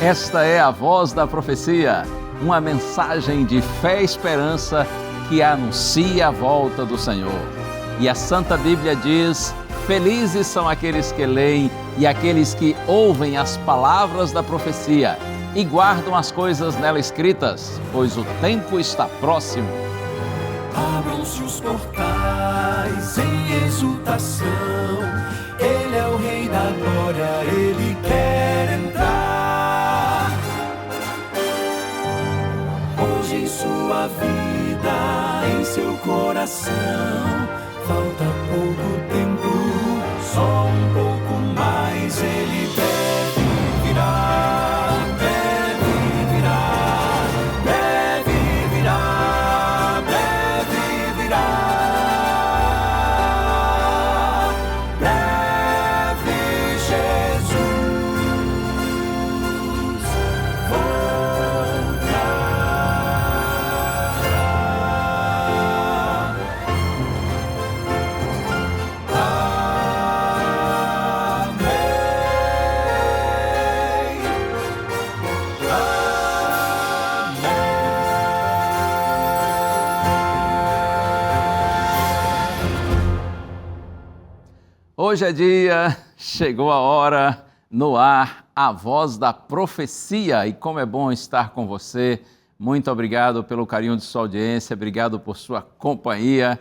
Esta é a Voz da Profecia, uma mensagem de fé e esperança que anuncia a volta do Senhor. E a Santa Bíblia diz: felizes são aqueles que leem e aqueles que ouvem as palavras da profecia e guardam as coisas nela escritas, pois o tempo está próximo. Abram-se os portais em exultação, Ele é o Rei da Glória, Ele quer entrar. Hoje em sua vida, em seu coração, falta pouco tempo, só um pouco mais, Ele deve virar, deve virar, deve virar, deve virar. Breve Jesus Hoje é dia, chegou a hora, no ar, a Voz da Profecia. E como é bom estar com você. Muito obrigado pelo carinho de sua audiência, obrigado por sua companhia.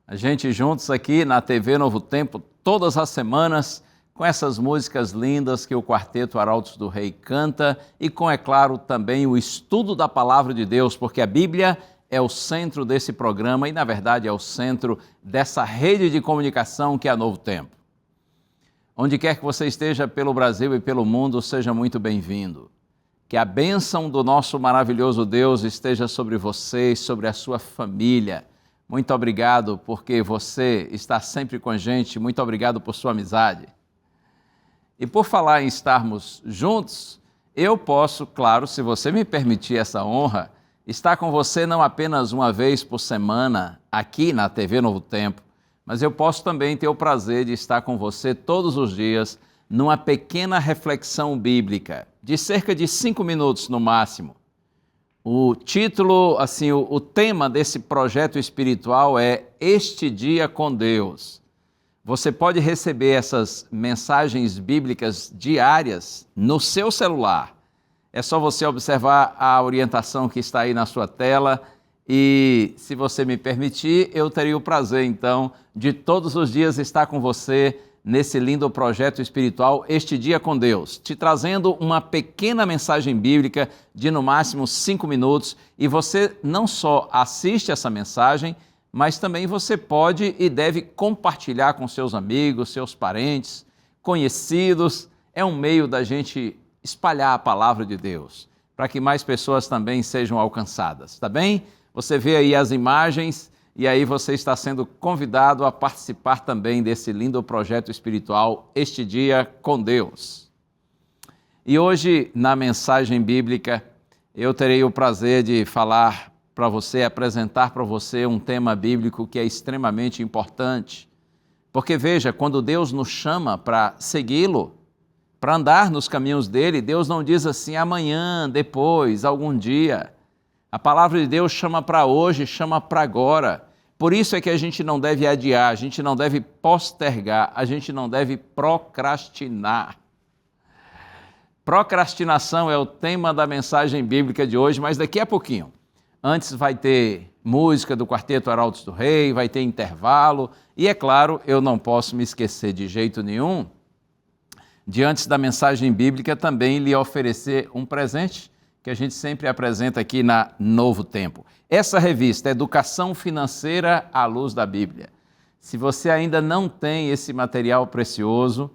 A gente juntos aqui na TV Novo Tempo, todas as semanas, com essas músicas lindas que o Quarteto Arautos do Rei canta e com, é claro, também o estudo da Palavra de Deus, porque a Bíblia é o centro desse programa e, na verdade, é o centro dessa rede de comunicação que é a Novo Tempo. Onde quer que você esteja pelo Brasil e pelo mundo, seja muito bem-vindo. Que a bênção do nosso maravilhoso Deus esteja sobre você e sobre a sua família. Muito obrigado porque você está sempre com a gente, muito obrigado por sua amizade. E por falar em estarmos juntos, eu posso, claro, se você me permitir essa honra, estar com você não apenas uma vez por semana aqui na TV Novo Tempo, mas eu posso também ter o prazer de estar com você todos os dias numa pequena reflexão bíblica, de cerca de 5 minutos no máximo. O título, o tema desse projeto espiritual é Este Dia com Deus. Você pode receber essas mensagens bíblicas diárias no seu celular. É só você observar a orientação que está aí na sua tela e, se você me permitir, eu teria o prazer, então, de todos os dias estar com você nesse lindo projeto espiritual, Este Dia com Deus, te trazendo uma pequena mensagem bíblica de, no máximo, 5 minutos, e você não só assiste essa mensagem, mas também você pode e deve compartilhar com seus amigos, seus parentes, conhecidos. É um meio da gente espalhar a palavra de Deus, para que mais pessoas também sejam alcançadas, tá bem? Você vê aí as imagens e aí você está sendo convidado a participar também desse lindo projeto espiritual, Este Dia com Deus. E hoje, na mensagem bíblica, eu terei o prazer de falar para você, apresentar para você um tema bíblico que é extremamente importante. Porque veja, quando Deus nos chama para segui-lo, para andar nos caminhos dele, Deus não diz assim, amanhã, depois, algum dia. A palavra de Deus chama para hoje, chama para agora. Por isso é que a gente não deve adiar, a gente não deve postergar, a gente não deve procrastinar. Procrastinação é o tema da mensagem bíblica de hoje, mas daqui a pouquinho. Antes vai ter música do Quarteto Arautos do Rei, vai ter intervalo e, é claro, eu não posso me esquecer de jeito nenhum de, antes da mensagem bíblica, também lhe oferecer um presente que a gente sempre apresenta aqui na Novo Tempo. Essa revista, Educação Financeira à Luz da Bíblia. Se você ainda não tem esse material precioso,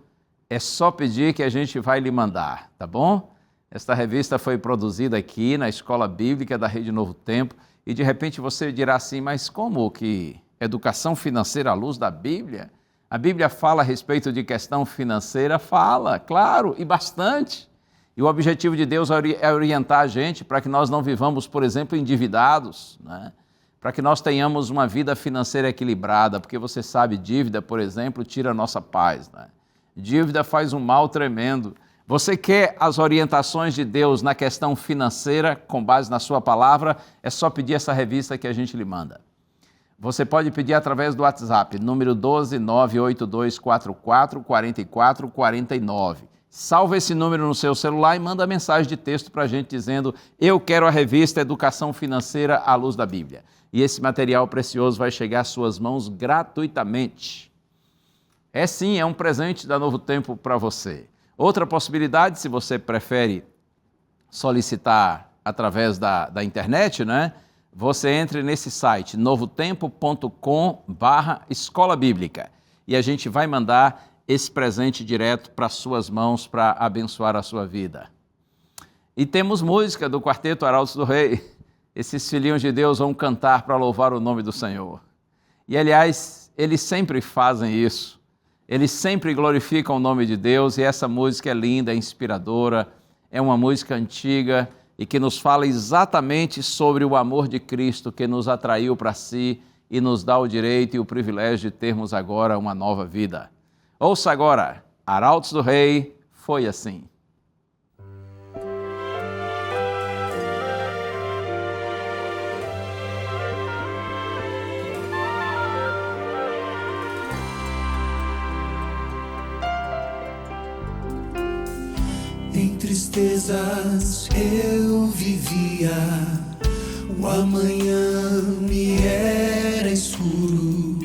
é só pedir que a gente vai lhe mandar, tá bom? Esta revista foi produzida aqui na Escola Bíblica da Rede Novo Tempo e de repente você dirá assim, mas como que Educação Financeira à Luz da Bíblia? A Bíblia fala a respeito de questão financeira? Fala, claro, e bastante. E o objetivo de Deus é orientar a gente para que nós não vivamos, por exemplo, endividados, né? Para que nós tenhamos uma vida financeira equilibrada, porque você sabe, dívida, por exemplo, tira a nossa paz, né? Dívida faz um mal tremendo. Você quer as orientações de Deus na questão financeira, com base na sua palavra? É só pedir essa revista que a gente lhe manda. Você pode pedir através do WhatsApp, número 12982444449. Salva esse número no seu celular e manda mensagem de texto para a gente dizendo: eu quero a revista Educação Financeira à Luz da Bíblia. E esse material precioso vai chegar às suas mãos gratuitamente. É um presente da Novo Tempo para você. Outra possibilidade, se você prefere solicitar através da internet, né? Você entre nesse site, novotempo.com/escola bíblica, e a gente vai mandar esse presente direto para suas mãos para abençoar a sua vida. E temos música do Quarteto Arautos do Rei. Esses filhinhos de Deus vão cantar para louvar o nome do Senhor. E, aliás, eles sempre fazem isso. Eles sempre glorificam o nome de Deus, e essa música é linda, é inspiradora, é uma música antiga e que nos fala exatamente sobre o amor de Cristo que nos atraiu para si e nos dá o direito e o privilégio de termos agora uma nova vida. Ouça agora, Arautos do Rei, Foi Assim. Em tristezas eu vivia, o amanhã me era escuro,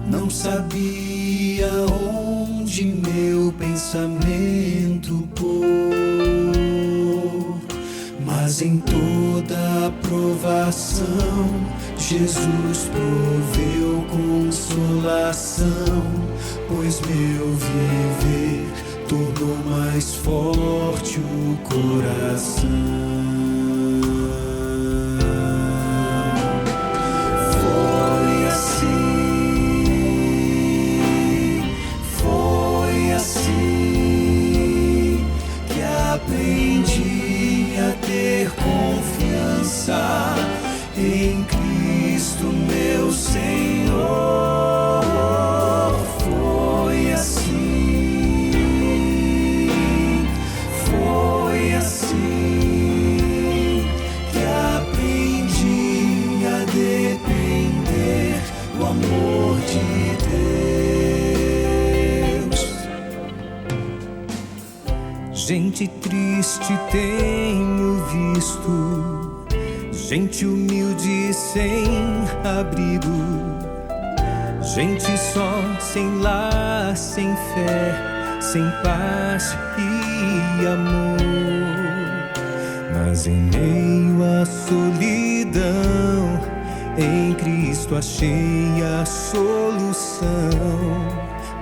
não sabia onde meu pensamento pôr, mas em toda provação Jesus proveu consolação, pois meu viver tornou mais forte o coração. Foi assim que aprendi a ter confiança em Cristo meu Senhor. Gente triste tenho visto, gente humilde sem abrigo, gente só, sem lar, sem fé, sem paz e amor. Mas em meio à solidão, em Cristo achei a solução,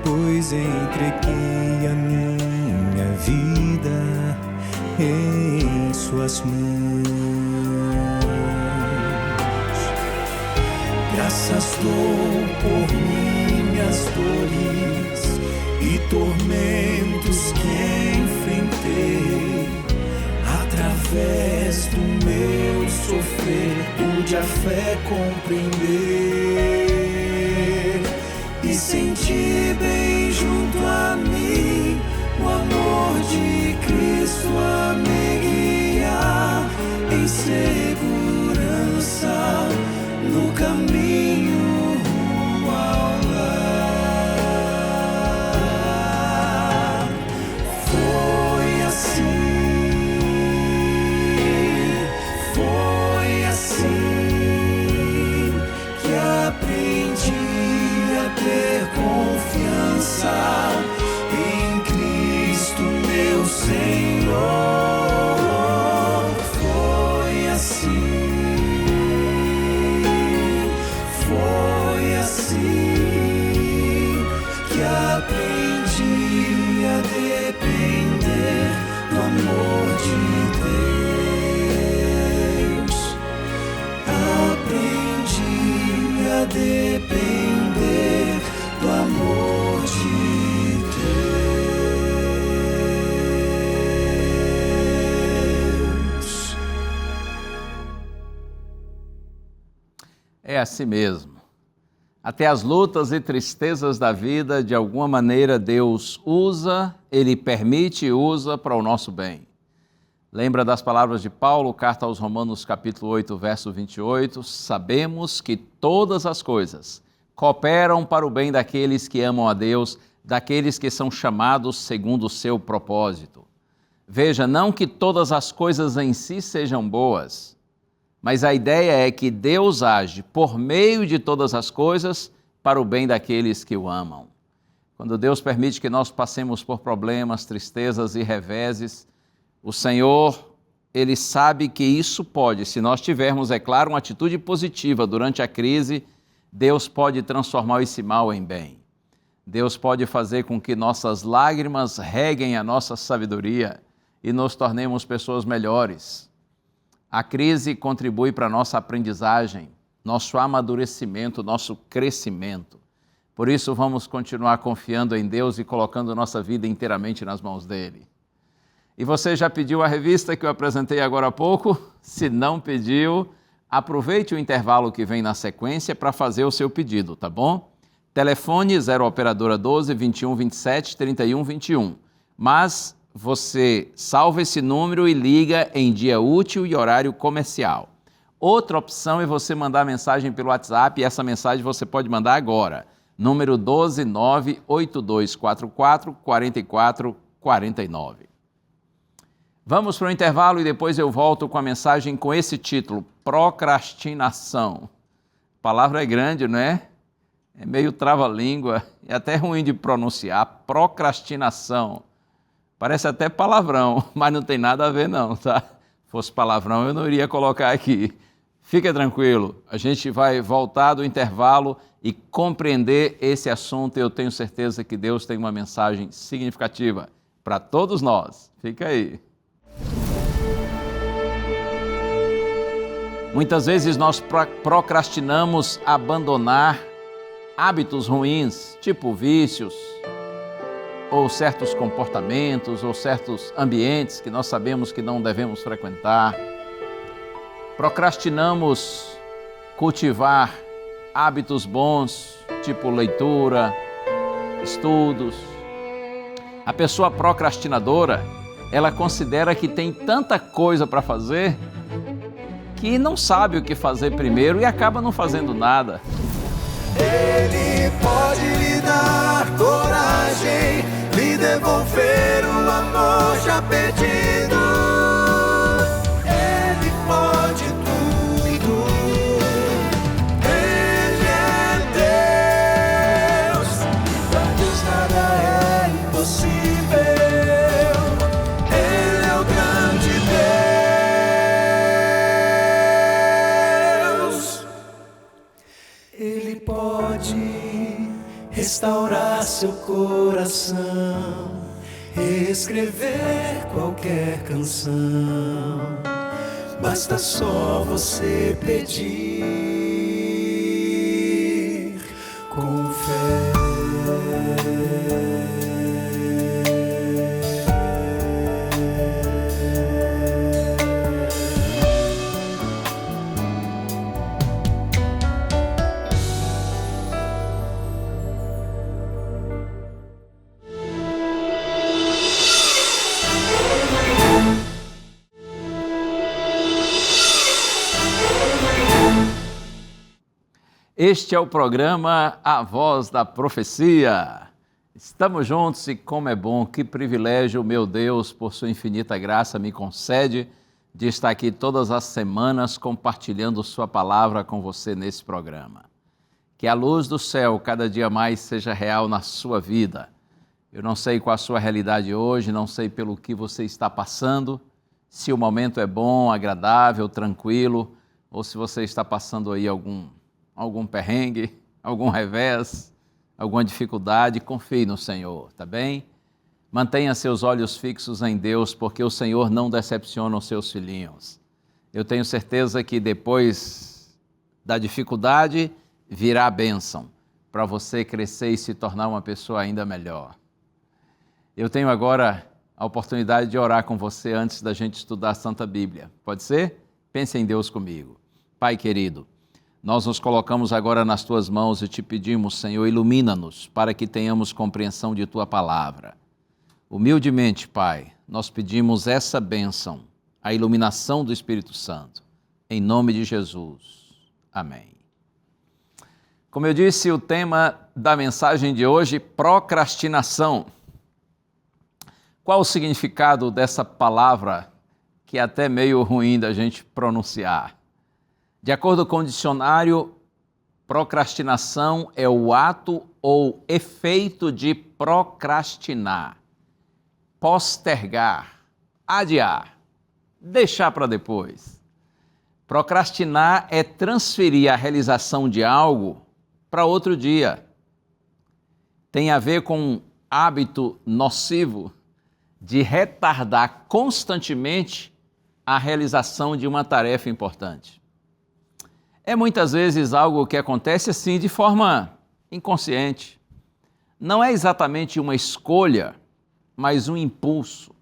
pois entreguei a minha vida em suas mãos. Graças dou por minhas dores e tormentos que enfrentei. Através do meu sofrer pude a fé compreender e sentir bem junto a mim o amor de Cristo a me guiar em segurança no caminho rumo ao lar. Foi assim que aprendi a ter confiança em Cristo meu Senhor. Foi assim que aprendi a depender do amor de Deus. Aprendi a depender do amor de Deus. É assim mesmo. Até as lutas e tristezas da vida, de alguma maneira, Deus usa, Ele permite e usa para o nosso bem. Lembra das palavras de Paulo, carta aos Romanos, capítulo 8, verso 28? Sabemos que todas as coisas cooperam para o bem daqueles que amam a Deus, daqueles que são chamados segundo o seu propósito. Veja, não que todas as coisas em si sejam boas, mas a ideia é que Deus age por meio de todas as coisas para o bem daqueles que o amam. Quando Deus permite que nós passemos por problemas, tristezas e reveses, o Senhor, Ele sabe que isso pode, se nós tivermos, é claro, uma atitude positiva durante a crise, Deus pode transformar esse mal em bem. Deus pode fazer com que nossas lágrimas reguem a nossa sabedoria e nos tornemos pessoas melhores. A crise contribui para a nossa aprendizagem, nosso amadurecimento, nosso crescimento. Por isso, vamos continuar confiando em Deus e colocando nossa vida inteiramente nas mãos dEle. E você já pediu a revista que eu apresentei agora há pouco? Se não pediu, aproveite o intervalo que vem na sequência para fazer o seu pedido, tá bom? Telefone 0 operadora 12 21 27 31 21. Mas você salva esse número e liga em dia útil e horário comercial. Outra opção é você mandar mensagem pelo WhatsApp, e essa mensagem você pode mandar agora. Número 12982444449. Vamos para o intervalo e depois eu volto com a mensagem com esse título, procrastinação. A palavra é grande, não é? É meio trava-língua, é até ruim de pronunciar, procrastinação. Parece até palavrão, mas não tem nada a ver não, tá? Se fosse palavrão eu não iria colocar aqui. Fica tranquilo, a gente vai voltar do intervalo e compreender esse assunto. Eu tenho certeza que Deus tem uma mensagem significativa para todos nós. Fica aí. Muitas vezes nós procrastinamos abandonar hábitos ruins, tipo vícios, ou certos comportamentos, ou certos ambientes que nós sabemos que não devemos frequentar. Procrastinamos cultivar hábitos bons, tipo leitura, estudos. A pessoa procrastinadora, ela considera que tem tanta coisa para fazer que não sabe o que fazer primeiro e acaba não fazendo nada. Ele pode lhe dar coragem, lhe devolver o amor já perdido. Ele pode tudo. Ele é Deus. Pra Deus nada é impossível. Ele é o grande Deus. Ele pode restaurar seu coração, reescrever qualquer canção. Basta só você pedir com fé. Este é o programa A Voz da Profecia. Estamos juntos e como é bom, que privilégio, meu Deus, por sua infinita graça, me concede de estar aqui todas as semanas compartilhando sua palavra com você nesse programa. Que a luz do céu cada dia mais seja real na sua vida. Eu não sei qual a sua realidade hoje, não sei pelo que você está passando, se o momento é bom, agradável, tranquilo, ou se você está passando aí algum perrengue, algum revés, alguma dificuldade, confie no Senhor, tá bem? Mantenha seus olhos fixos em Deus, porque o Senhor não decepciona os seus filhinhos. Eu tenho certeza que depois da dificuldade virá a bênção, para você crescer e se tornar uma pessoa ainda melhor. Eu tenho agora a oportunidade de orar com você antes da gente estudar a Santa Bíblia. Pode ser? Pense em Deus comigo. Pai querido, Nós nos colocamos agora nas tuas mãos e te pedimos, Senhor, ilumina-nos para que tenhamos compreensão de tua palavra. Humildemente, Pai, nós pedimos essa bênção, a iluminação do Espírito Santo. Em nome de Jesus. Amém. Como eu disse, o tema da mensagem de hoje, procrastinação. Qual o significado dessa palavra que é até meio ruim da gente pronunciar? De acordo com o dicionário, procrastinação é o ato ou efeito de procrastinar, postergar, adiar, deixar para depois. Procrastinar é transferir a realização de algo para outro dia. Tem a ver com um hábito nocivo de retardar constantemente a realização de uma tarefa importante. É muitas vezes algo que acontece assim de forma inconsciente. Não é exatamente uma escolha, mas um impulso.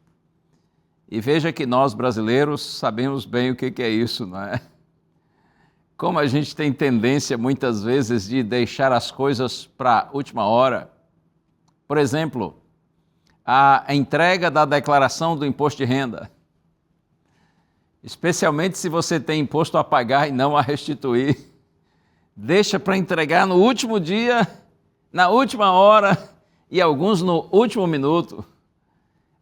E veja que nós brasileiros sabemos bem o que é isso, não é? Como a gente tem tendência muitas vezes de deixar as coisas para a última hora. Por exemplo, a entrega da declaração do imposto de renda. Especialmente se você tem imposto a pagar e não a restituir. Deixa para entregar no último dia, na última hora e alguns no último minuto.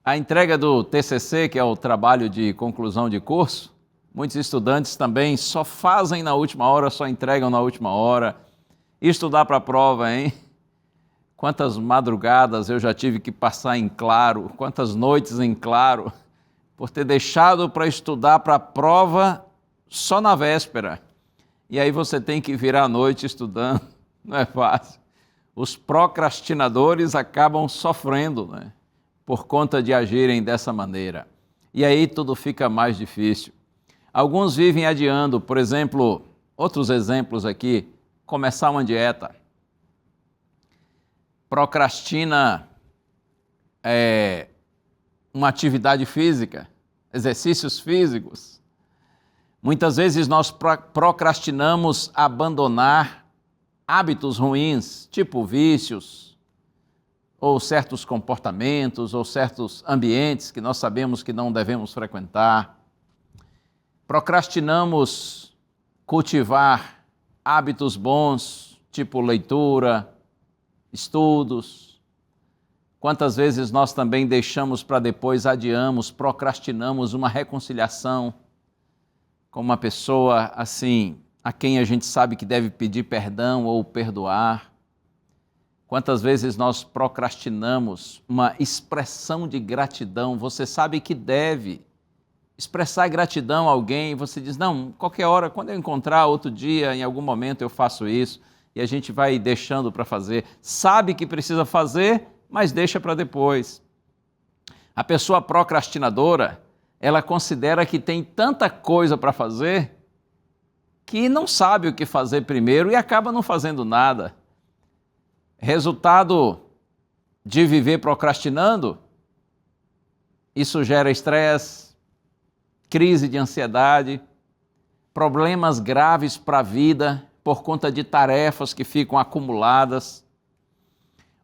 A entrega do TCC, que é o trabalho de conclusão de curso, muitos estudantes também só fazem na última hora, só entregam na última hora. Estudar para a prova, hein? Quantas madrugadas eu já tive que passar em claro, quantas noites em claro, por ter deixado para estudar para a prova só na véspera. E aí você tem que virar a noite estudando, não é fácil. Os procrastinadores acabam sofrendo, né? Por conta de agirem dessa maneira. E aí tudo fica mais difícil. Alguns vivem adiando, por exemplo, outros exemplos aqui, começar uma dieta. Procrastina uma atividade física, exercícios físicos. Muitas vezes nós procrastinamos abandonar hábitos ruins, tipo vícios, ou certos comportamentos, ou certos ambientes que nós sabemos que não devemos frequentar. Procrastinamos cultivar hábitos bons, tipo leitura, estudos. Quantas vezes nós também deixamos para depois, adiamos, procrastinamos uma reconciliação com uma pessoa assim, a quem a gente sabe que deve pedir perdão ou perdoar. Quantas vezes nós procrastinamos uma expressão de gratidão? Você sabe que deve expressar gratidão a alguém, você diz, não, qualquer hora, quando eu encontrar outro dia, em algum momento eu faço isso, e a gente vai deixando para fazer. Sabe que precisa fazer, mas deixa para depois. A pessoa procrastinadora, ela considera que tem tanta coisa para fazer que não sabe o que fazer primeiro e acaba não fazendo nada. Resultado de viver procrastinando, isso gera estresse, crise de ansiedade, problemas graves para a vida por conta de tarefas que ficam acumuladas.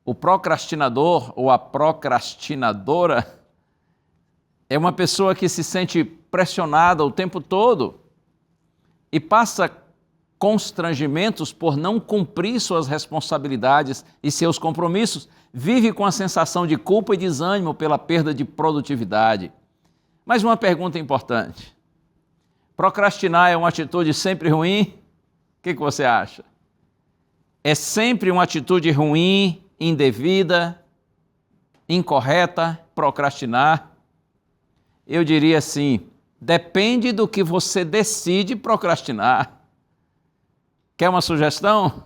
O procrastinador ou a procrastinadora é uma pessoa que se sente pressionada o tempo todo e passa constrangimentos por não cumprir suas responsabilidades e seus compromissos, vive com a sensação de culpa e desânimo pela perda de produtividade. Mas uma pergunta importante: procrastinar é uma atitude sempre ruim? O que você acha? É sempre uma atitude ruim, indevida, incorreta, procrastinar? Eu diria assim, depende do que você decide procrastinar. Quer uma sugestão?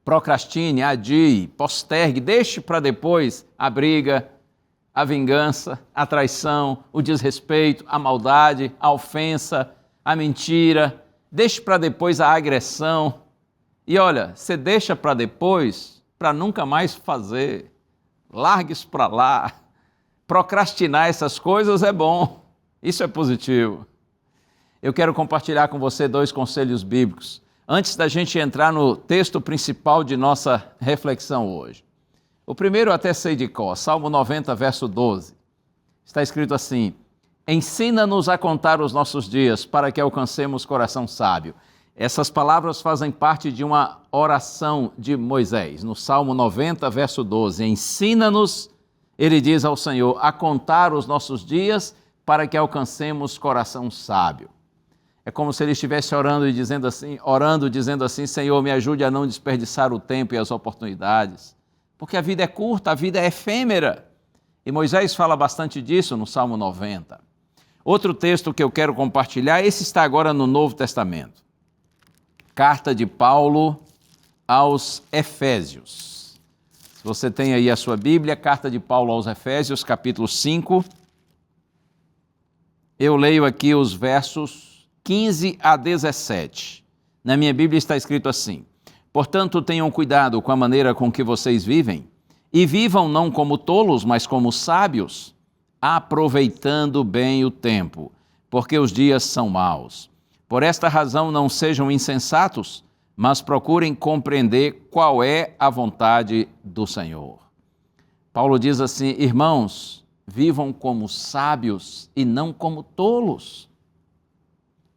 Procrastine, adie, postergue, deixe para depois a briga, a vingança, a traição, o desrespeito, a maldade, a ofensa, a mentira. Deixe para depois a agressão. E olha, você deixa para depois para nunca mais fazer. Largue isso para lá. Procrastinar essas coisas é bom. Isso é positivo. eu quero compartilhar com você 2 conselhos bíblicos, antes da gente entrar no texto principal de nossa reflexão hoje. O primeiro até sei de cor, Salmo 90, verso 12. Está escrito assim: ensina-nos a contar os nossos dias, para que alcancemos coração sábio. Essas palavras fazem parte de uma oração de Moisés, no Salmo 90, verso 12. Ensina-nos, ele diz ao Senhor, a contar os nossos dias, para que alcancemos coração sábio. É como se ele estivesse orando, dizendo assim, Senhor, me ajude a não desperdiçar o tempo e as oportunidades, porque a vida é curta, a vida é efêmera. E Moisés fala bastante disso no Salmo 90. Outro texto que eu quero compartilhar, esse está agora no Novo Testamento. Carta de Paulo aos Efésios. Se você tem aí a sua Bíblia, Carta de Paulo aos Efésios, capítulo 5. Eu leio aqui os versos 15 a 17. Na minha Bíblia está escrito assim: portanto, tenham cuidado com a maneira com que vocês vivem, e vivam não como tolos, mas como sábios, aproveitando bem o tempo, porque os dias são maus. Por esta razão, não sejam insensatos, mas procurem compreender qual é a vontade do Senhor. Paulo diz assim: irmãos, vivam como sábios e não como tolos,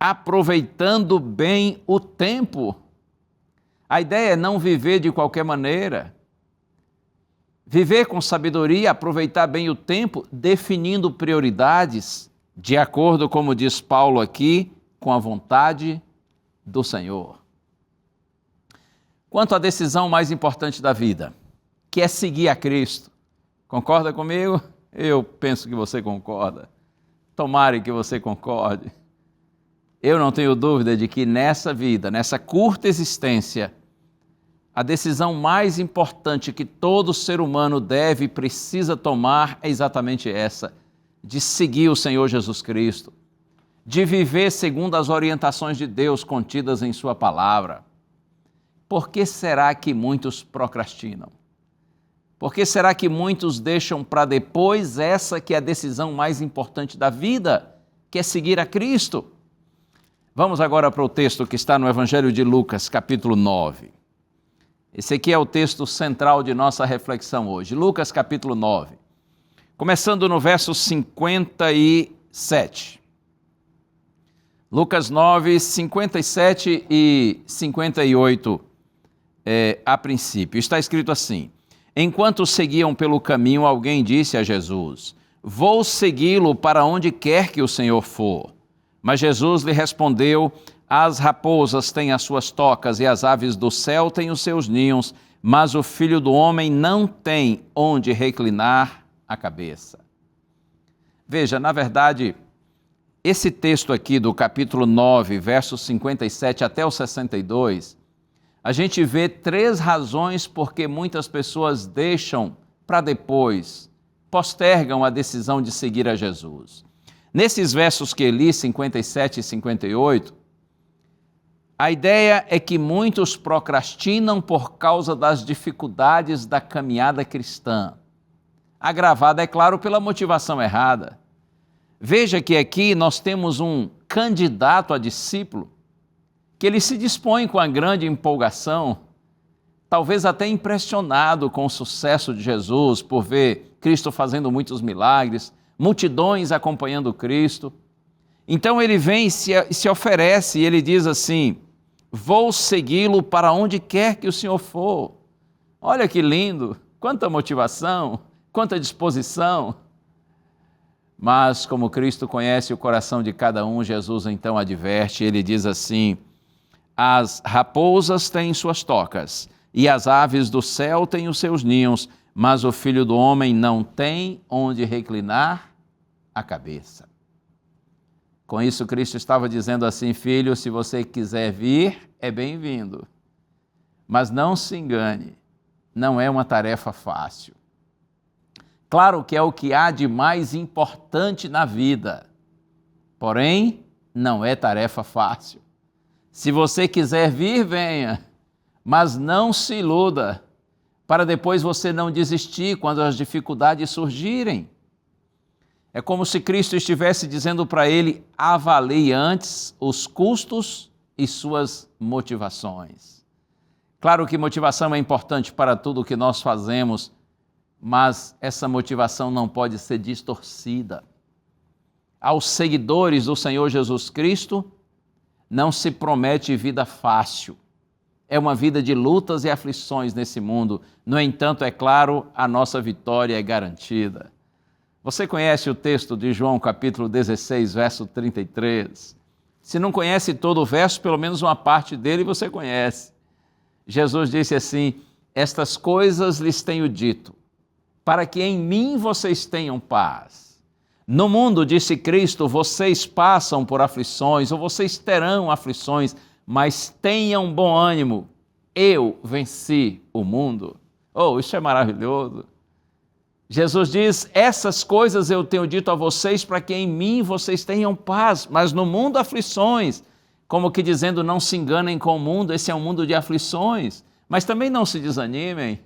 aproveitando bem o tempo. A ideia é não viver de qualquer maneira. Viver com sabedoria, aproveitar bem o tempo, definindo prioridades, de acordo, como diz Paulo aqui, com a vontade do Senhor. Quanto à decisão mais importante da vida, que é seguir a Cristo, concorda comigo? Eu penso que você concorda. Tomara que você concorde. Eu não tenho dúvida de que nessa vida, nessa curta existência, a decisão mais importante que todo ser humano deve e precisa tomar é exatamente essa, de seguir o Senhor Jesus Cristo, de viver segundo as orientações de Deus contidas em sua palavra. Por que será que muitos procrastinam? Por que será que muitos deixam para depois essa que é a decisão mais importante da vida, que é seguir a Cristo? Vamos agora para o texto que está no Evangelho de Lucas, capítulo 9. Esse aqui é o texto central de nossa reflexão hoje. Lucas, capítulo 9. Começando no verso 57. Lucas 9, 57 e 58 a princípio. Está escrito assim: enquanto seguiam pelo caminho, alguém disse a Jesus: vou segui-lo para onde quer que o Senhor for. Mas Jesus lhe respondeu: as raposas têm as suas tocas e as aves do céu têm os seus ninhos, mas o Filho do Homem não tem onde reclinar a cabeça. Veja, na verdade, esse texto aqui do capítulo 9, versos 57 até o 62, a gente vê 3 razões por que muitas pessoas deixam para depois, postergam a decisão de seguir a Jesus. Nesses versos que li, 57 e 58, a ideia é que muitos procrastinam por causa das dificuldades da caminhada cristã, agravada, é claro, pela motivação errada. Veja que aqui nós temos um candidato a discípulo que ele se dispõe com a grande empolgação, talvez até impressionado com o sucesso de Jesus por ver Cristo fazendo muitos milagres, multidões acompanhando Cristo. Então ele vem e se oferece e ele diz assim: vou segui-lo para onde quer que o Senhor for. Olha que lindo, quanta motivação, quanta disposição. Mas como Cristo conhece o coração de cada um, Jesus então adverte, ele diz assim: as raposas têm suas tocas e as aves do céu têm os seus ninhos, mas o Filho do Homem não tem onde reclinar a cabeça. Com isso, Cristo estava dizendo assim: filho, se você quiser vir, é bem-vindo. Mas não se engane, não é uma tarefa fácil. Claro que é o que há de mais importante na vida, porém, não é tarefa fácil. Se você quiser vir, venha, mas não se iluda, para depois você não desistir quando as dificuldades surgirem. É como se Cristo estivesse dizendo para ele: avalie antes os custos e suas motivações. Claro que motivação é importante para tudo o que nós fazemos, mas essa motivação não pode ser distorcida. Aos seguidores do Senhor Jesus Cristo, não se promete vida fácil. É uma vida de lutas e aflições nesse mundo. No entanto, é claro, a nossa vitória é garantida. Você conhece o texto de João, capítulo 16, verso 33? Se não conhece todo o verso, pelo menos uma parte dele você conhece. Jesus disse assim: estas coisas lhes tenho dito, para que em mim vocês tenham paz. No mundo, disse Cristo, vocês passam por aflições, ou vocês terão aflições, mas tenham bom ânimo, eu venci o mundo. Oh, isso é maravilhoso. Jesus diz: essas coisas eu tenho dito a vocês para que em mim vocês tenham paz, mas no mundo aflições. Como que dizendo, não se enganem com o mundo, esse é um mundo de aflições. Mas também não se desanimem.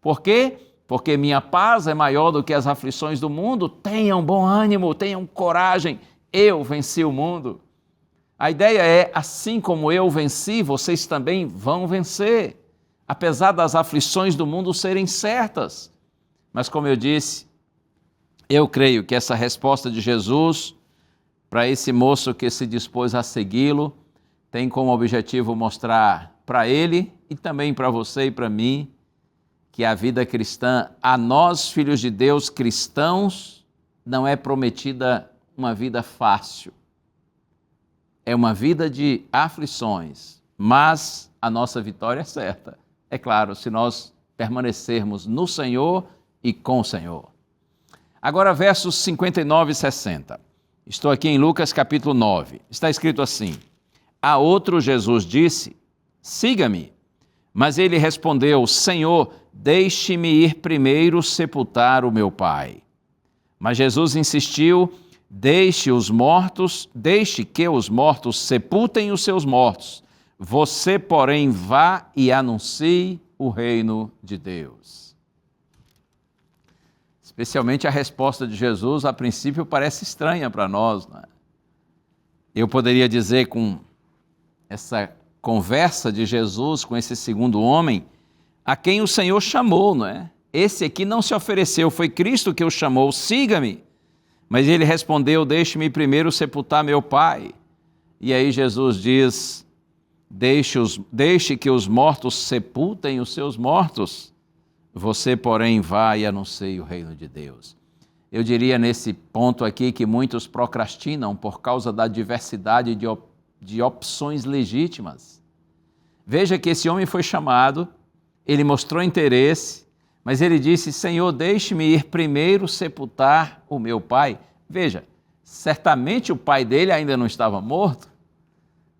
Por quê? Porque minha paz é maior do que as aflições do mundo. Tenham bom ânimo, tenham coragem, eu venci o mundo. A ideia é, assim como eu venci, vocês também vão vencer, apesar das aflições do mundo serem certas. Mas como eu disse, eu creio que essa resposta de Jesus para esse moço que se dispôs a segui-lo tem como objetivo mostrar para ele e também para você e para mim que a vida cristã, a nós, filhos de Deus cristãos, não é prometida uma vida fácil. É uma vida de aflições, mas a nossa vitória é certa. É claro, se nós permanecermos no Senhor e com o Senhor. Agora, versos 59 e 60. Estou aqui em Lucas capítulo 9. Está escrito assim: a outro Jesus disse: siga-me. Mas ele respondeu: Senhor, deixe-me ir primeiro sepultar o meu pai. Mas Jesus insistiu: deixe que os mortos sepultem os seus mortos. Você, porém, vá e anuncie o reino de Deus. Especialmente a resposta de Jesus, a princípio, parece estranha para nós, não é? Eu poderia dizer, com essa conversa de Jesus com esse segundo homem, a quem o Senhor chamou, não é? Esse aqui não se ofereceu, foi Cristo que o chamou: siga-me. Mas ele respondeu: deixe-me primeiro sepultar meu pai. E aí Jesus diz: deixe que os mortos sepultem os seus mortos. Você, porém, vá e anuncie o reino de Deus. Eu diria nesse ponto aqui que muitos procrastinam por causa da diversidade de opções legítimas. Veja que esse homem foi chamado, ele mostrou interesse, mas ele disse: Senhor, deixe-me ir primeiro sepultar o meu pai. Veja, certamente o pai dele ainda não estava morto.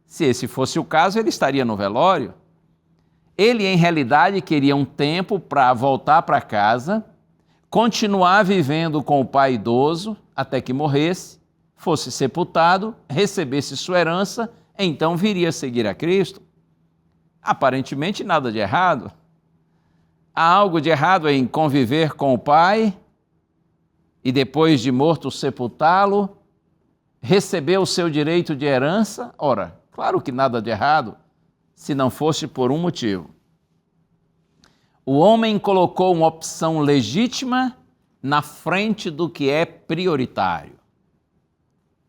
Se esse fosse o caso, ele estaria no velório. Ele, em realidade, queria um tempo para voltar para casa, continuar vivendo com o pai idoso até que morresse, fosse sepultado, recebesse sua herança, então viria seguir a Cristo. Aparentemente nada de errado. Há algo de errado em conviver com o pai e depois de morto sepultá-lo, receber o seu direito de herança? Ora, claro que nada de errado, se não fosse por um motivo. O homem colocou uma opção legítima na frente do que é prioritário.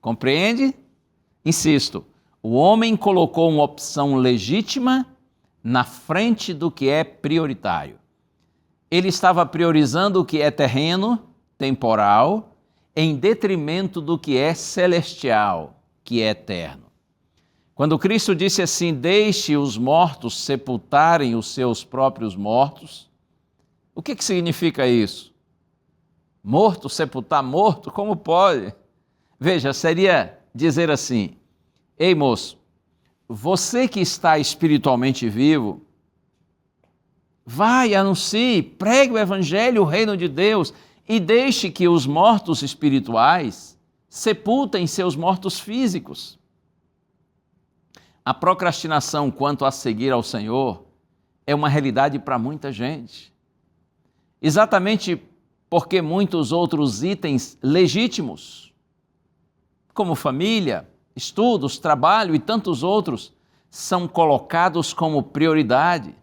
Compreende? Insisto, o homem colocou uma opção legítima na frente do que é prioritário. Ele estava priorizando o que é terreno, temporal, em detrimento do que é celestial, que é eterno. Quando Cristo disse assim: deixe os mortos sepultarem os seus próprios mortos, o que significa isso? Morto, sepultar morto? Como pode? Veja, seria dizer assim: ei moço, você que está espiritualmente vivo, vai, anuncie, pregue o evangelho, o reino de Deus, e deixe que os mortos espirituais sepultem seus mortos físicos. A procrastinação quanto a seguir ao Senhor é uma realidade para muita gente. Exatamente porque muitos outros itens legítimos, como família, estudos, trabalho e tantos outros, são colocados como prioridade.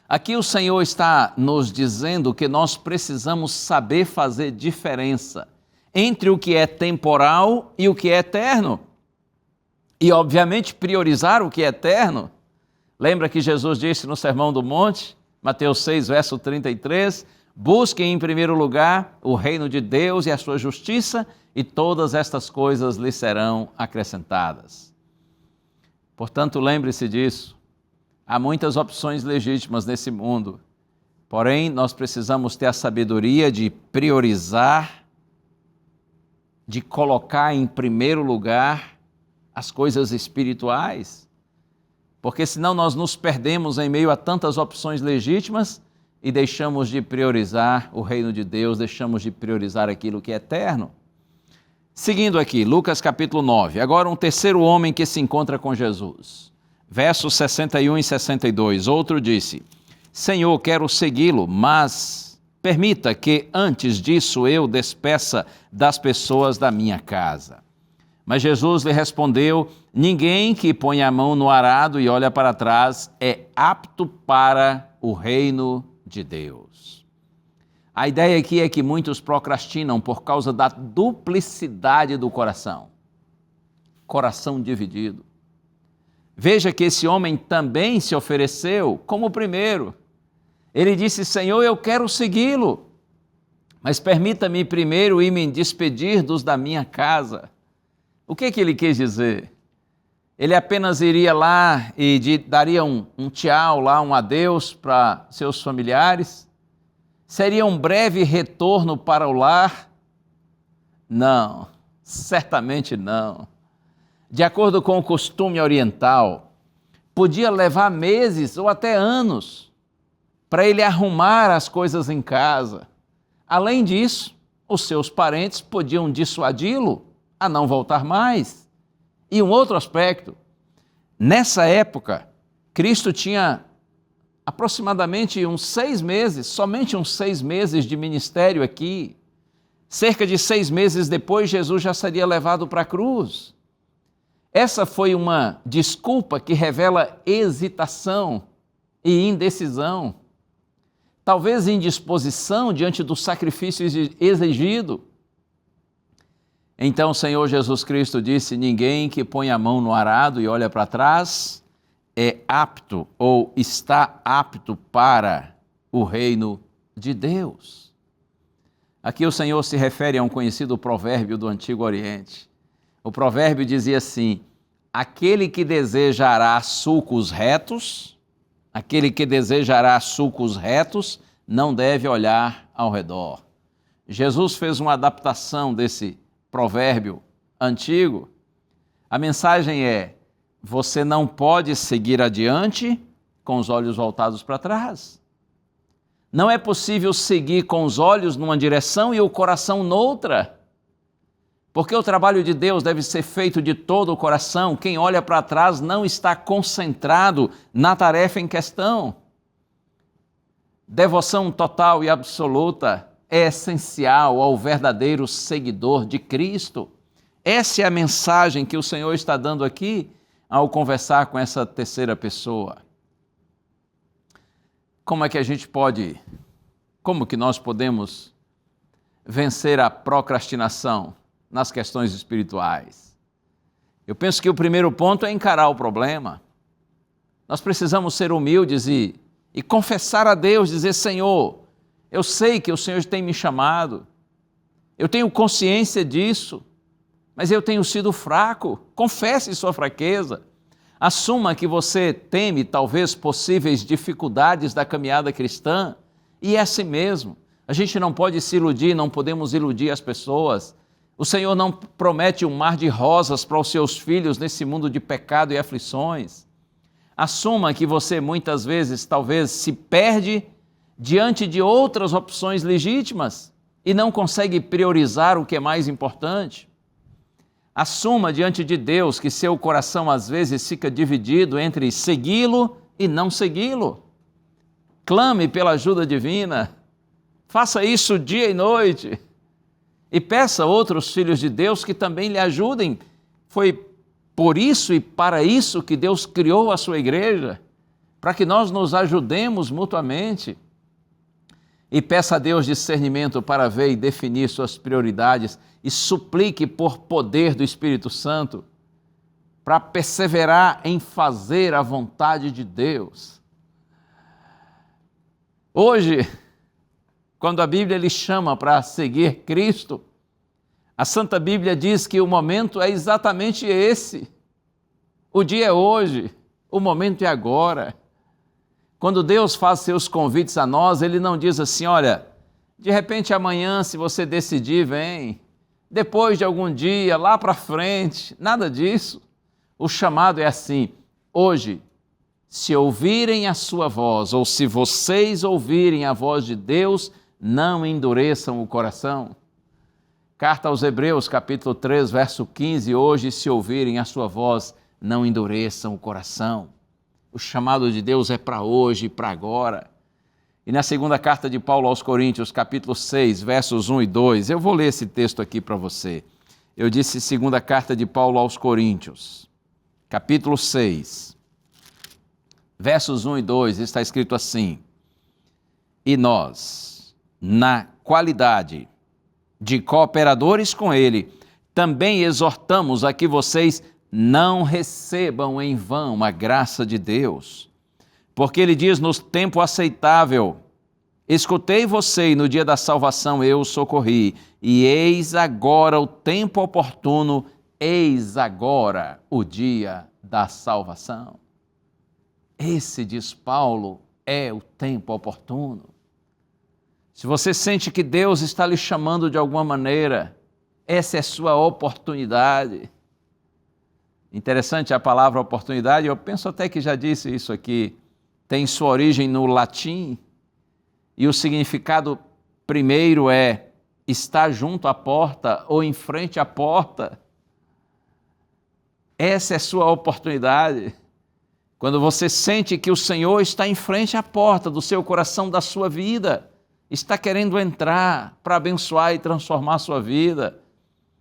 Aqui o Senhor está nos dizendo que nós precisamos saber fazer diferença entre o que é temporal e o que é eterno. E, obviamente, priorizar o que é eterno. Lembra que Jesus disse no Sermão do Monte, Mateus 6, verso 33, busquem em primeiro lugar o reino de Deus e a sua justiça, e todas estas coisas lhe serão acrescentadas. Portanto, lembre-se disso. Há muitas opções legítimas nesse mundo, porém, nós precisamos ter a sabedoria de priorizar, de colocar em primeiro lugar as coisas espirituais, porque senão nós nos perdemos em meio a tantas opções legítimas e deixamos de priorizar o reino de Deus, deixamos de priorizar aquilo que é eterno. Seguindo aqui, Lucas capítulo 9, agora um terceiro homem que se encontra com Jesus. Versos 61 e 62, outro disse, Senhor, quero segui-lo, mas permita que antes disso eu despeça das pessoas da minha casa. Mas Jesus lhe respondeu, ninguém que põe a mão no arado e olha para trás é apto para o reino de Deus. A ideia aqui é que muitos procrastinam por causa da duplicidade do coração. Coração dividido. Veja que esse homem também se ofereceu como o primeiro. Ele disse, Senhor, eu quero segui-lo, mas permita-me primeiro ir me despedir dos da minha casa. O que ele quis dizer? Ele apenas iria lá e daria um tchau lá, um adeus para seus familiares? Seria um breve retorno para o lar? Não, certamente não. De acordo com o costume oriental, podia levar meses ou até anos para ele arrumar as coisas em casa. Além disso, os seus parentes podiam dissuadi-lo a não voltar mais. E um outro aspecto, nessa época, Cristo tinha aproximadamente uns 6 meses, somente uns 6 meses de ministério aqui. Cerca de 6 meses depois, Jesus já seria levado para a cruz. Essa foi uma desculpa que revela hesitação e indecisão. Talvez indisposição diante do sacrifício exigido. Então o Senhor Jesus Cristo disse, ninguém que põe a mão no arado e olha para trás é apto ou está apto para o reino de Deus. Aqui o Senhor se refere a um conhecido provérbio do Antigo Oriente. O provérbio dizia assim, aquele que desejará sulcos retos, não deve olhar ao redor. Jesus fez uma adaptação desse provérbio antigo. A mensagem é, você não pode seguir adiante com os olhos voltados para trás. Não é possível seguir com os olhos numa direção e o coração noutra. Porque o trabalho de Deus deve ser feito de todo o coração. Quem olha para trás não está concentrado na tarefa em questão. Devoção total e absoluta é essencial ao verdadeiro seguidor de Cristo. Essa é a mensagem que o Senhor está dando aqui ao conversar com essa terceira pessoa. Como que nós podemos vencer a procrastinação nas questões espirituais? Eu penso que o primeiro ponto é encarar o problema. Nós precisamos ser humildes e confessar a Deus, dizer, Senhor, eu sei que o Senhor tem me chamado, eu tenho consciência disso, mas eu tenho sido fraco. Confesse sua fraqueza. Assuma que você teme talvez possíveis dificuldades da caminhada cristã, e é assim mesmo. A gente não pode se iludir, não podemos iludir as pessoas. O Senhor não promete um mar de rosas para os seus filhos nesse mundo de pecado e aflições. Assuma que você muitas vezes talvez se perde diante de outras opções legítimas e não consegue priorizar o que é mais importante. Assuma diante de Deus que seu coração às vezes fica dividido entre segui-lo e não segui-lo. Clame pela ajuda divina. Faça isso dia e noite. E peça a outros filhos de Deus que também lhe ajudem. Foi por isso e para isso que Deus criou a sua igreja, para que nós nos ajudemos mutuamente. E peça a Deus discernimento para ver e definir suas prioridades e suplique por poder do Espírito Santo para perseverar em fazer a vontade de Deus. Hoje, quando a Bíblia lhe chama para seguir Cristo, a Santa Bíblia diz que o momento é exatamente esse. O dia é hoje, o momento é agora. Quando Deus faz seus convites a nós, Ele não diz assim, olha, de repente amanhã, se você decidir, vem. Depois de algum dia, lá para frente, nada disso. O chamado é assim, hoje, se ouvirem a sua voz, ou se vocês ouvirem a voz de Deus, não endureçam o coração. Carta aos Hebreus, capítulo 3, verso 15, hoje, se ouvirem a sua voz, não endureçam o coração. O chamado de Deus é para hoje e para agora. E na segunda carta de Paulo aos Coríntios, capítulo 6, versos 1 e 2, eu vou ler esse texto aqui para você. Eu disse segunda carta de Paulo aos Coríntios, capítulo 6, versos 1 e 2, está escrito assim: e nós, na qualidade de cooperadores com Ele, também exortamos a que vocês não recebam em vão a graça de Deus. Porque Ele diz no tempo aceitável, escutei você e no dia da salvação eu o socorri, e eis agora o tempo oportuno, eis agora o dia da salvação. Esse, diz Paulo, é o tempo oportuno. Se você sente que Deus está lhe chamando de alguma maneira, essa é sua oportunidade. Interessante a palavra oportunidade, eu penso até que já disse isso aqui, tem sua origem no latim, e o significado primeiro é estar junto à porta ou em frente à porta. Essa é sua oportunidade. Quando você sente que o Senhor está em frente à porta do seu coração, da sua vida, está querendo entrar para abençoar e transformar a sua vida.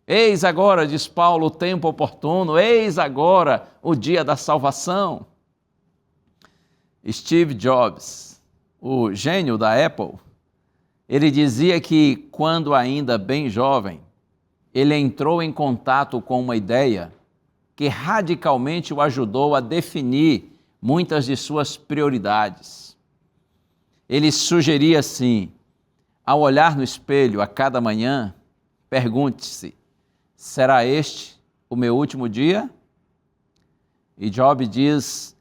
Eis agora, diz Paulo, o tempo oportuno, eis agora o dia da salvação. Steve Jobs, o gênio da Apple, ele dizia que quando ainda bem jovem, ele entrou em contato com uma ideia que radicalmente o ajudou a definir muitas de suas prioridades. Ele sugeria assim, ao olhar no espelho a cada manhã, pergunte-se, será este o meu último dia? E Jobs diz,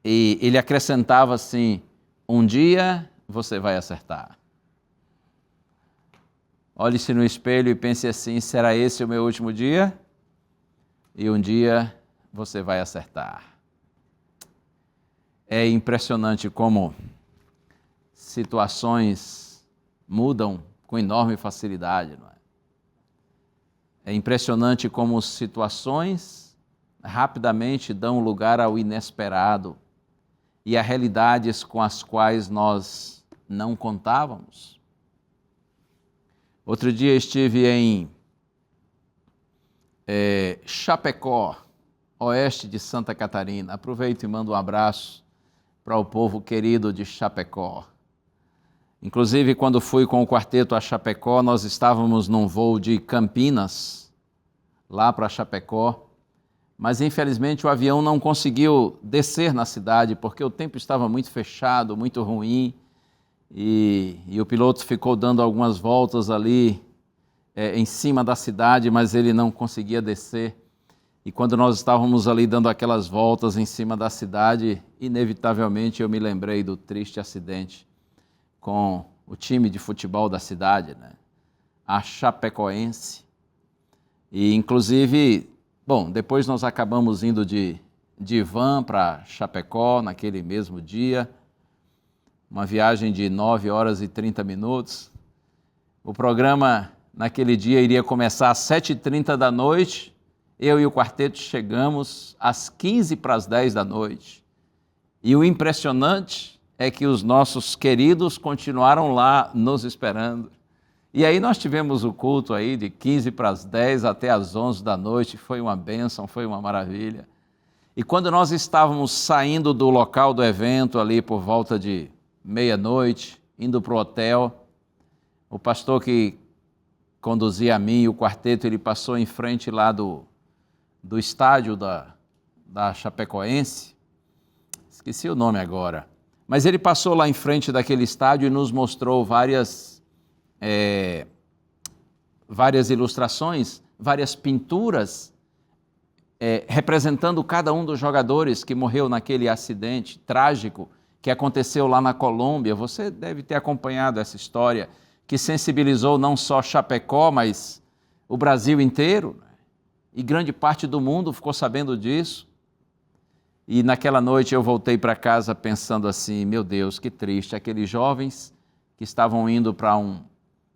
e ele acrescentava assim, um dia você vai acertar. Olhe-se no espelho e pense assim, será esse o meu último dia? E um dia você vai acertar. É impressionante como situações mudam com enorme facilidade, não é? É impressionante como situações rapidamente dão lugar ao inesperado e a realidades com as quais nós não contávamos. Outro dia estive em Chapecó, oeste de Santa Catarina. Aproveito e mando um abraço para o povo querido de Chapecó. Inclusive, quando fui com o quarteto a Chapecó, nós estávamos num voo de Campinas, lá para Chapecó, mas infelizmente o avião não conseguiu descer na cidade, porque o tempo estava muito fechado, muito ruim, e o piloto ficou dando algumas voltas ali em cima da cidade, mas ele não conseguia descer. E quando nós estávamos ali dando aquelas voltas em cima da cidade, inevitavelmente eu me lembrei do triste acidente com o time de futebol da cidade, né? A Chapecoense. E inclusive, depois nós acabamos indo de van para Chapecó naquele mesmo dia, uma viagem de 9 horas e 30 minutos. O programa naquele dia iria começar às 7h30 da noite, eu e o quarteto chegamos às 9:45 da noite. E o impressionante é que os nossos queridos continuaram lá nos esperando. E aí nós tivemos o culto aí de 15 para as 10 até as 11 da noite, foi uma bênção, foi uma maravilha. E quando nós estávamos saindo do local do evento ali por volta de meia-noite, indo para o hotel, o pastor que conduzia a mim e o quarteto, ele passou em frente lá do estádio da Chapecoense, esqueci o nome agora, mas ele passou lá em frente daquele estádio e nos mostrou várias ilustrações, várias pinturas, representando cada um dos jogadores que morreu naquele acidente trágico que aconteceu lá na Colômbia. Você deve ter acompanhado essa história, que sensibilizou não só Chapecó, mas o Brasil inteiro, e grande parte do mundo ficou sabendo disso. E naquela noite eu voltei para casa pensando assim, meu Deus, que triste, aqueles jovens que estavam indo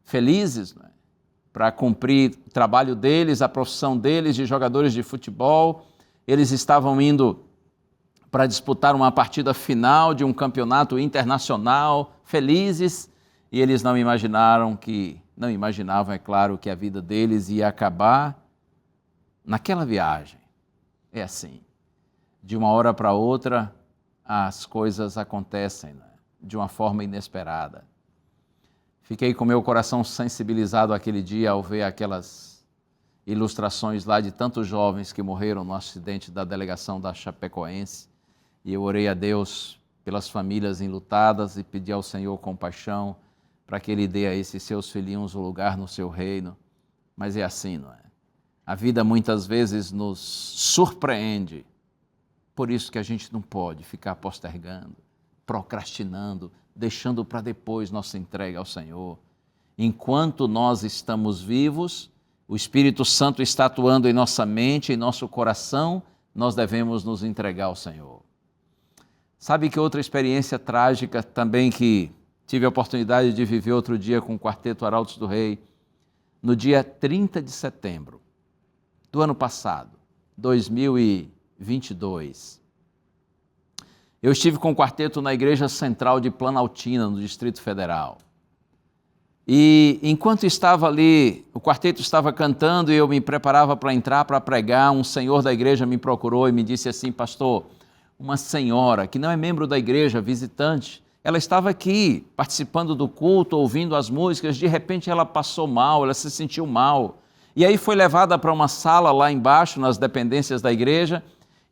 felizes, né, para cumprir o trabalho deles, a profissão deles de jogadores de futebol, eles estavam indo para disputar uma partida final de um campeonato internacional, felizes, e eles não imaginavam, é claro, que a vida deles ia acabar naquela viagem. É assim, de uma hora para outra, as coisas acontecem, né, de uma forma inesperada. Fiquei com meu coração sensibilizado aquele dia ao ver aquelas ilustrações lá de tantos jovens que morreram no acidente da delegação da Chapecoense. E eu orei a Deus pelas famílias enlutadas e pedi ao Senhor compaixão para que Ele dê a esses seus filhinhos um lugar no seu reino. Mas é assim, não é? A vida muitas vezes nos surpreende. Por isso que a gente não pode ficar postergando, procrastinando, deixando para depois nossa entrega ao Senhor. Enquanto nós estamos vivos, o Espírito Santo está atuando em nossa mente, em nosso coração, nós devemos nos entregar ao Senhor. Sabe que outra experiência trágica também que tive a oportunidade de viver outro dia com o Quarteto Arautos do Rei, no dia 30 de setembro do ano passado, 2022. Eu estive com o quarteto na Igreja Central de Planaltina, no Distrito Federal. E enquanto estava ali, o quarteto estava cantando e eu me preparava para entrar para pregar, um senhor da igreja me procurou e me disse assim, pastor, uma senhora que não é membro da igreja, visitante, ela estava aqui participando do culto, ouvindo as músicas, de repente ela passou mal, ela se sentiu mal. E aí foi levada para uma sala lá embaixo, nas dependências da igreja,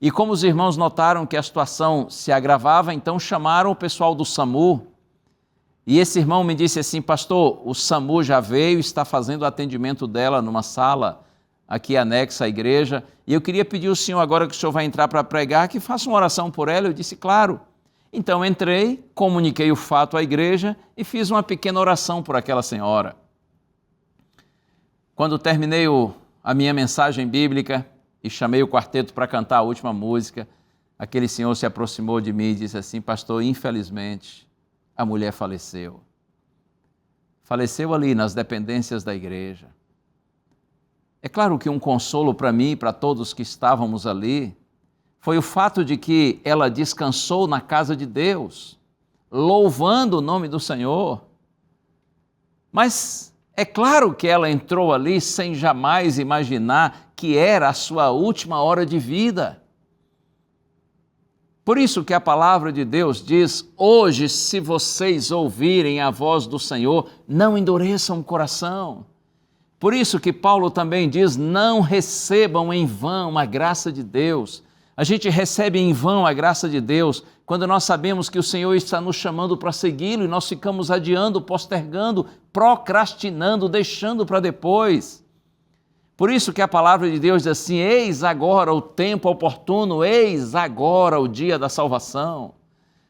e como os irmãos notaram que a situação se agravava, então chamaram o pessoal do SAMU. E esse irmão me disse assim, pastor, o SAMU já veio, está fazendo o atendimento dela numa sala aqui anexa à igreja, e eu queria pedir ao senhor, agora que o senhor vai entrar para pregar, que faça uma oração por ela. Eu disse, claro. Então entrei, comuniquei o fato à igreja e fiz uma pequena oração por aquela senhora. Quando terminei a minha mensagem bíblica, e chamei o quarteto para cantar a última música, aquele senhor se aproximou de mim e disse assim, pastor, infelizmente, a mulher faleceu. Faleceu ali nas dependências da igreja. É claro que um consolo para mim e para todos que estávamos ali, foi o fato de que ela descansou na casa de Deus, louvando o nome do Senhor. Mas é claro que ela entrou ali sem jamais imaginar que era a sua última hora de vida. Por isso que a palavra de Deus diz, hoje, se vocês ouvirem a voz do Senhor, não endureçam o coração. Por isso que Paulo também diz, não recebam em vão a graça de Deus. A gente recebe em vão a graça de Deus quando nós sabemos que o Senhor está nos chamando para segui-lo e nós ficamos adiando, postergando, procrastinando, deixando para depois. Por isso que a palavra de Deus diz assim, eis agora o tempo oportuno, eis agora o dia da salvação.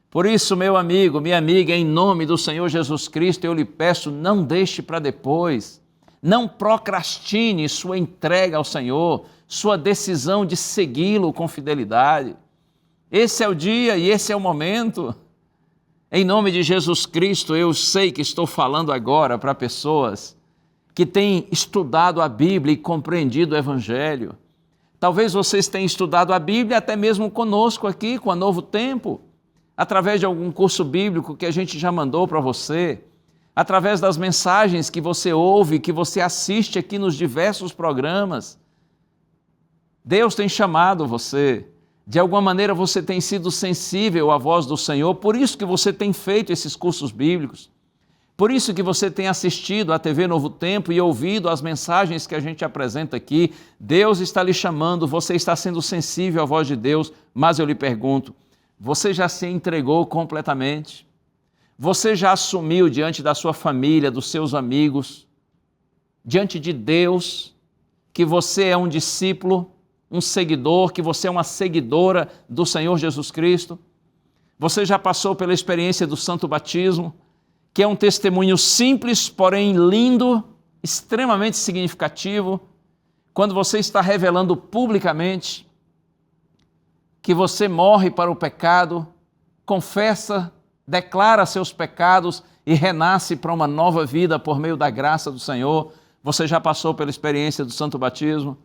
Por isso, meu amigo, minha amiga, em nome do Senhor Jesus Cristo, eu lhe peço, não deixe para depois, não procrastine sua entrega ao Senhor, sua decisão de segui-lo com fidelidade. Esse é o dia e esse é o momento. Em nome de Jesus Cristo, eu sei que estou falando agora para pessoas que têm estudado a Bíblia e compreendido o Evangelho. Talvez vocês tenham estudado a Bíblia até mesmo conosco aqui, com a Novo Tempo. através de algum curso bíblico que a gente já mandou para você, através das mensagens que você ouve, que você assiste aqui nos diversos programas. Deus tem chamado você. De alguma maneira você tem sido sensível à voz do Senhor, por isso que você tem feito esses cursos bíblicos, por isso que você tem assistido à TV Novo Tempo e ouvido as mensagens que a gente apresenta aqui. Deus está lhe chamando, você está sendo sensível à voz de Deus, mas eu lhe pergunto, você já se entregou completamente? Você já assumiu diante da sua família, dos seus amigos, diante de Deus, que você é um discípulo, um seguidor, que você é uma seguidora do Senhor Jesus Cristo? Você já passou pela experiência do Santo Batismo, que é um testemunho simples, porém lindo, extremamente significativo, quando você está revelando publicamente que você morre para o pecado, confessa, declara seus pecados e renasce para uma nova vida por meio da graça do Senhor. Você já passou pela experiência do Santo Batismo?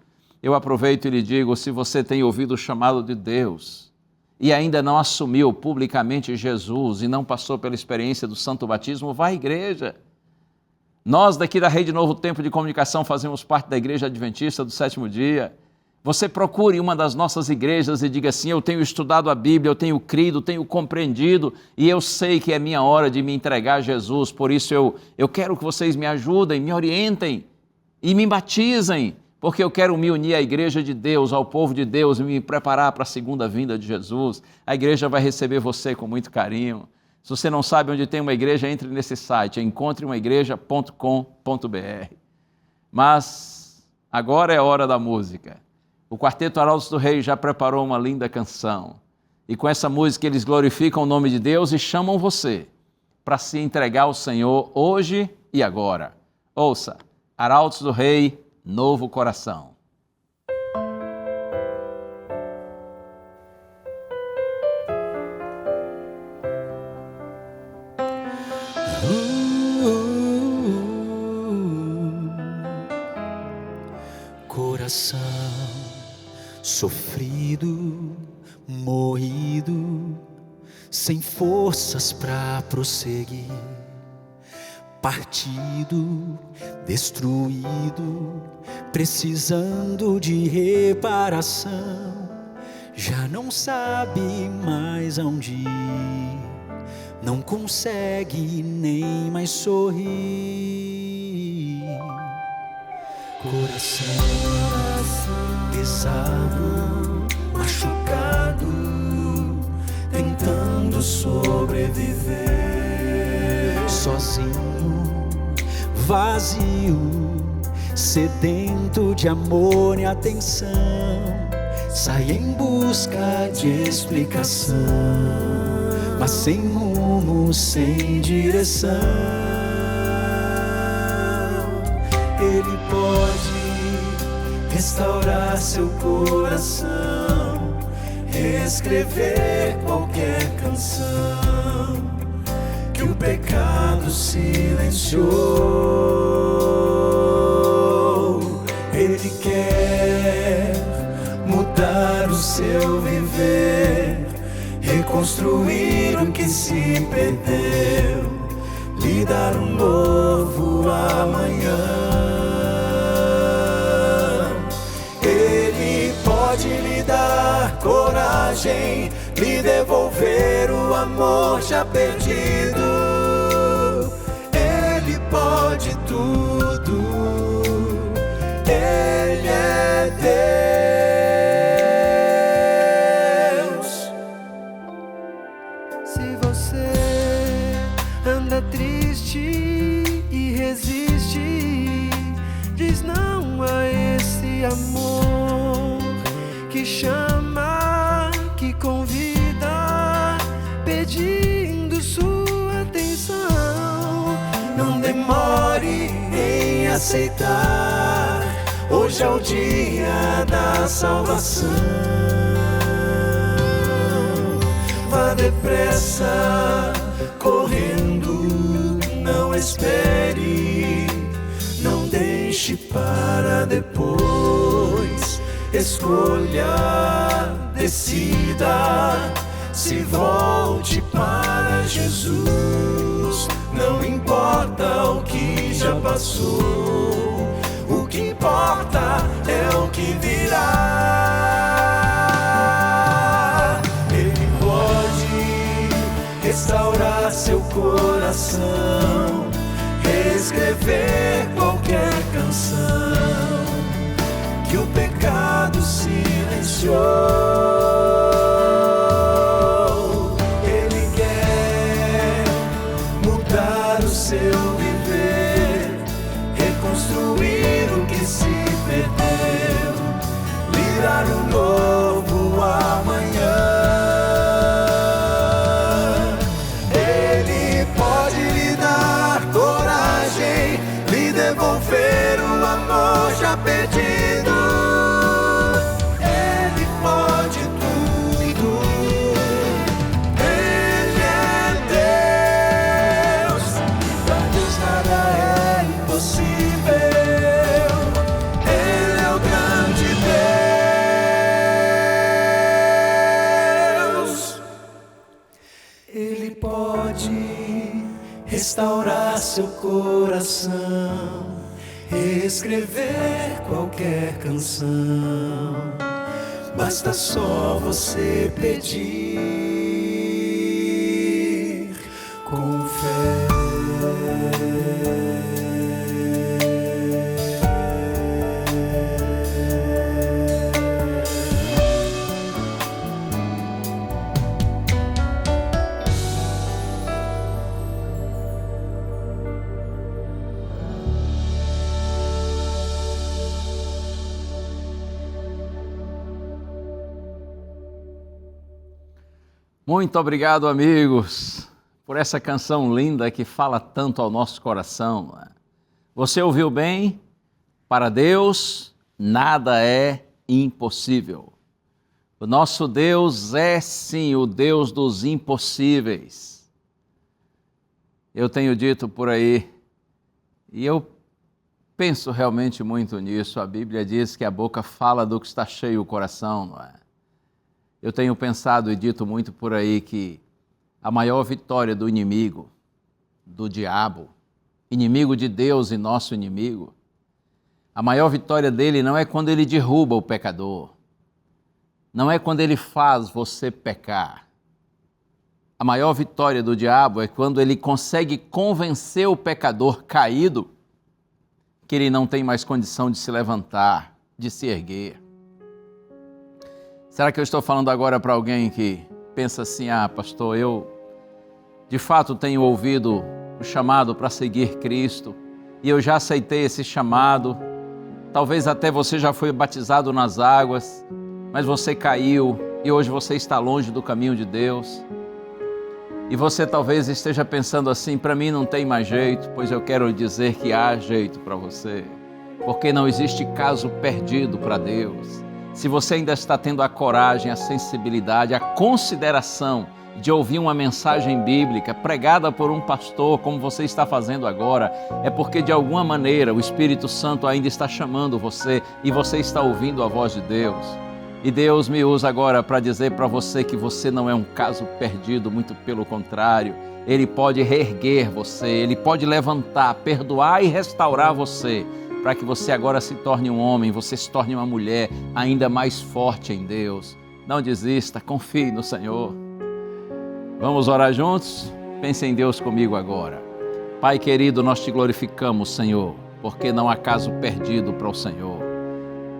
Eu aproveito e lhe digo, se você tem ouvido o chamado de Deus e ainda não assumiu publicamente Jesus e não passou pela experiência do Santo Batismo, vá à igreja. Nós daqui da Rede Novo Tempo de Comunicação fazemos parte da Igreja Adventista do Sétimo Dia. Você procure uma das nossas igrejas e diga assim, eu tenho estudado a Bíblia, eu tenho crido, tenho compreendido e eu sei que é minha hora de me entregar a Jesus, por isso eu quero que vocês me ajudem, me orientem e me batizem, porque eu quero me unir à igreja de Deus, ao povo de Deus e me preparar para a segunda vinda de Jesus. A igreja vai receber você com muito carinho. Se você não sabe onde tem uma igreja, entre nesse site, encontreumaigreja.com.br. Mas agora é a hora da música. O Quarteto Arautos do Rei já preparou uma linda canção. E com essa música eles glorificam o nome de Deus e chamam você para se entregar ao Senhor hoje e agora. Ouça, Arautos do Rei, Novo Coração. Coração sofrido, moído, sem forças pra prosseguir, partido, destruído, precisando de reparação, já não sabe mais aonde ir, não consegue nem mais sorrir. Coração pesado, machucado, tentando sobreviver, sozinho, vazio, sedento de amor e atenção, sai em busca de explicação, mas sem rumo, sem direção. Ele pode restaurar seu coração, reescrever qualquer canção que o pecado silenciou. Ele quer mudar o seu viver, reconstruir o que se perdeu, lhe dar um novo amanhã. Ele pode lhe dar coragem, lhe devolver o amor já perdido. Ele pode tudo, Ele é Deus. Se você anda triste e resiste, diz não a esse amor que chama, que convida, pedindo sua atenção. Não demore em aceitar, hoje é o dia da salvação. Vá depressa, correndo, não espere, não deixe para depois. Escolha, decida, se volte para Jesus. Não importa o que já passou, o que importa é o que virá. Ele pode restaurar seu coração, reescrever qualquer canção que o pecado silenciou. Ele quer mudar o seu viver, reconstruir o que se perdeu, livrar um novo amanhã. Ele pode lhe dar coragem, lhe devolver o amor já perdido. Ele pode tudo. Ele é Deus. Pra Deus nada é impossível. Ele é o grande Deus. Ele pode restaurar seu coração, reescrever qualquer canção. Basta só você pedir com fé. Muito obrigado, amigos, por essa canção linda que fala tanto ao nosso coração. Você ouviu bem? Para Deus, nada é impossível. O nosso Deus é, sim, o Deus dos impossíveis. Eu tenho dito por aí, e eu penso realmente muito nisso, a Bíblia diz que a boca fala do que está cheio o coração, não é? Eu tenho pensado e dito muito por aí que a maior vitória do inimigo, do diabo, inimigo de Deus e nosso inimigo, a maior vitória dele não é quando ele derruba o pecador, não é quando ele faz você pecar. A maior vitória do diabo é quando ele consegue convencer o pecador caído que ele não tem mais condição de se levantar, de se erguer. Será que eu estou falando agora para alguém que pensa assim, pastor, eu de fato tenho ouvido o chamado para seguir Cristo e eu já aceitei esse chamado, talvez até você já foi batizado nas águas, mas você caiu e hoje você está longe do caminho de Deus. E você talvez esteja pensando assim, para mim não tem mais jeito, pois eu quero lhe dizer que há jeito para você, porque não existe caso perdido para Deus. Se você ainda está tendo a coragem, a sensibilidade, a consideração de ouvir uma mensagem bíblica pregada por um pastor, como você está fazendo agora, é porque de alguma maneira o Espírito Santo ainda está chamando você e você está ouvindo a voz de Deus. E Deus me usa agora para dizer para você que você não é um caso perdido, muito pelo contrário. Ele pode reerguer você, Ele pode levantar, perdoar e restaurar você, para que você agora se torne um homem, você se torne uma mulher ainda mais forte em Deus. Não desista, confie no Senhor. Vamos orar juntos? Pense em Deus comigo agora. Pai querido, nós te glorificamos, Senhor, porque não há caso perdido para o Senhor.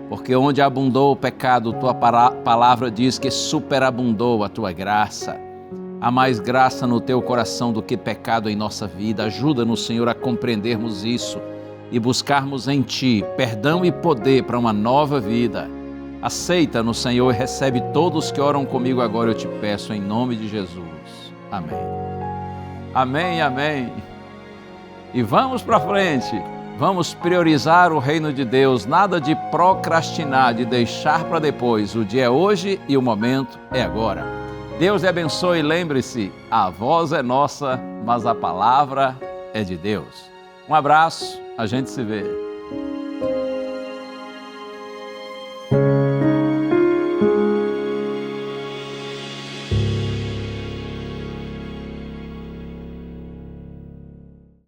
Porque onde abundou o pecado, tua palavra diz que superabundou a tua graça. Há mais graça no teu coração do que pecado em nossa vida. Ajuda-nos, Senhor, a compreendermos isso e buscarmos em Ti perdão e poder para uma nova vida. Aceita-nos, Senhor, e recebe todos que oram comigo agora, eu te peço, em nome de Jesus. Amém. Amém, amém. E vamos para frente. Vamos priorizar o reino de Deus, nada de procrastinar, de deixar para depois. O dia é hoje e o momento é agora. Deus lhe abençoe e lembre-se, a voz é nossa, mas a palavra é de Deus. Um abraço, a gente se vê.